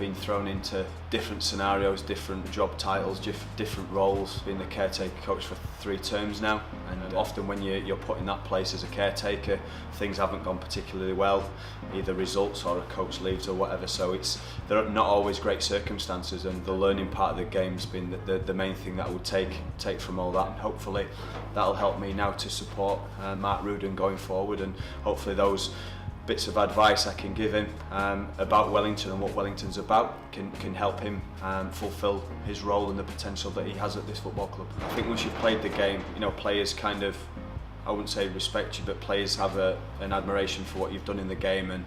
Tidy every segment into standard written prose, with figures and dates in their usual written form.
been thrown into different scenarios, different job titles, different roles. Been the caretaker coach for 3 terms now, and often when you're put in that place as a caretaker, things haven't gone particularly well, either results or a coach leaves or whatever. So they're not always great circumstances, and the learning part of the game's been the main thing that I would take from all that. And hopefully that'll help me now to support Mark Rudan going forward, and hopefully those bits of advice I can give him about Wellington and what Wellington's about can help him fulfil his role and the potential that he has at this football club. I think once you've played the game, players kind of, I wouldn't say respect you, but players have an admiration for what you've done in the game, and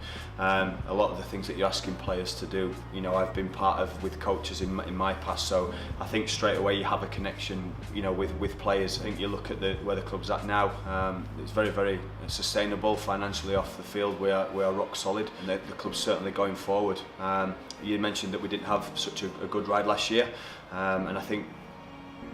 a lot of the things that you're asking players to do, I've been part of with coaches in my past. So I think straight away you have a connection, with players. I think you look at where the club's at now. It's very, very sustainable financially off the field. We are rock solid, and the club's certainly going forward. You mentioned that we didn't have such a good ride last year, and I think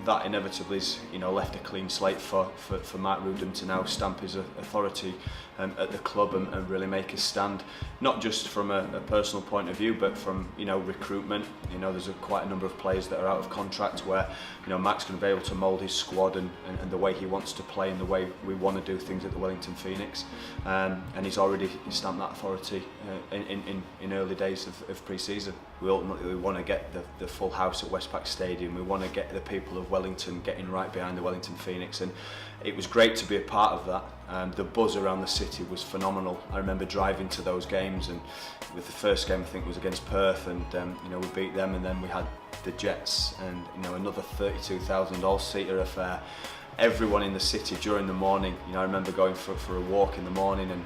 that inevitably has left a clean slate for Mark Rudan to now stamp his authority at the club and really make a stand, not just from a personal point of view, but from recruitment. There's quite a number of players that are out of contract where Mark's going to be able to mould his squad and the way he wants to play and the way we want to do things at the Wellington Phoenix, and he's already stamped that authority in early days of pre-season. We ultimately want to get the full house at Westpac Stadium. We want to get the people of Wellington getting right behind the Wellington Phoenix, and it was great to be a part of that. The buzz around the city was phenomenal. I remember driving to those games, and with the first game I think was against Perth, and we beat them, and then we had the Jets, and another 32,000 all-seater affair. Everyone in the city during the morning, I remember going for a walk in the morning, and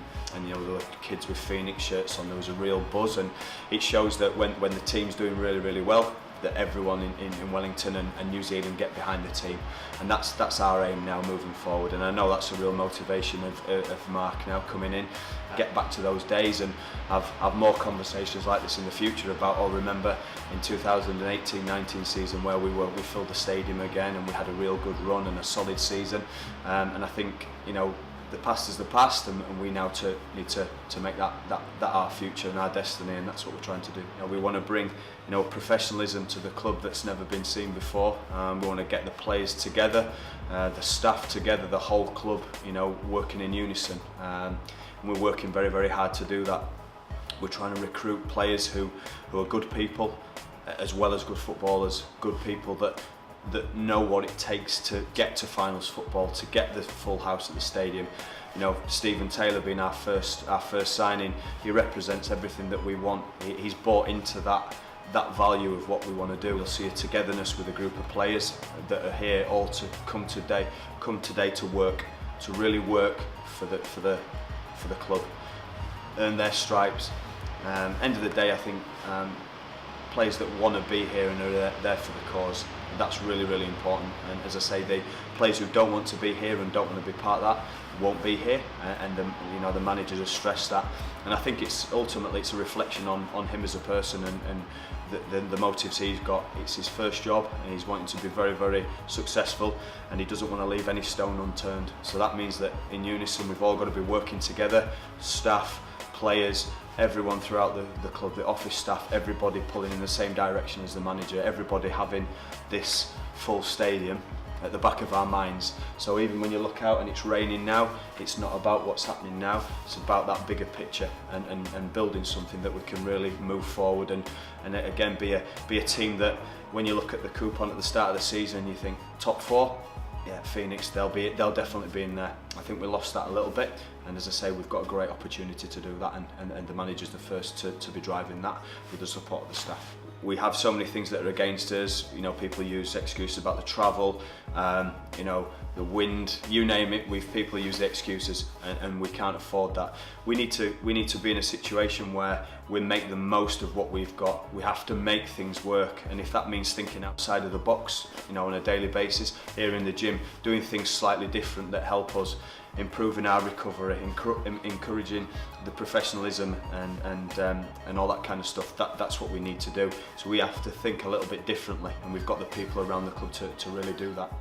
there were kids with Phoenix shirts on. There was a real buzz, and it shows that when the team's doing really, really well, that everyone in Wellington and New Zealand get behind the team, and that's our aim now moving forward. And I know that's a real motivation of Mark now coming in, get back to those days and have more conversations like this in the future about, remember in 2018-19 season where we filled the stadium again and we had a real good run and a solid season, and I think the past is the past, and we now need to make that our future and our destiny, and that's what we're trying to do. We want to bring professionalism to the club that's never been seen before. We want to get the players together, the staff together, the whole club, working in unison, and we're working very, very hard to do that. We're trying to recruit players who are good people, as well as good footballers, good people that know what it takes to get to finals football, to get the full house at the stadium. Stephen Taylor being our first signing, he represents everything that we want. He's bought into that value of what we want to do. You'll see a togetherness with a group of players that are here all to come today to work, to really work for the club, earn their stripes. End of the day, I think players that want to be here and are there for the cause, that's really, really important. And as I say, the players who don't want to be here and don't want to be part of that won't be here, and the managers have stressed that. And I think it's ultimately a reflection on him as a person and the motives he's got. It's his first job and he's wanting to be very, very successful, and he doesn't want to leave any stone unturned. So that means that in unison we've all got to be working together, staff, players, everyone throughout the club, the office staff, everybody pulling in the same direction as the manager, everybody having this full stadium at the back of our minds. So even when you look out and it's raining now, it's not about what's happening now, it's about that bigger picture and building something that we can really move forward and again be a team that when you look at the coupon at the start of the season you think top 4, yeah, Phoenix, they'll definitely be in there. I think we lost that a little bit, and as I say, we've got a great opportunity to do that, and the manager's the first to be driving that with the support of the staff. We have so many things that are against us. People use excuses about the travel, the wind, you name it. People use the excuses, and we can't afford that. We need to be in a situation where we make the most of what we've got. We have to make things work, and if that means thinking outside of the box, on a daily basis, here in the gym, doing things slightly different that help us, improving our recovery, encouraging the professionalism and all that kind of stuff. That's what we need to do. So we have to think a little bit differently, and we've got the people around the club to really do that.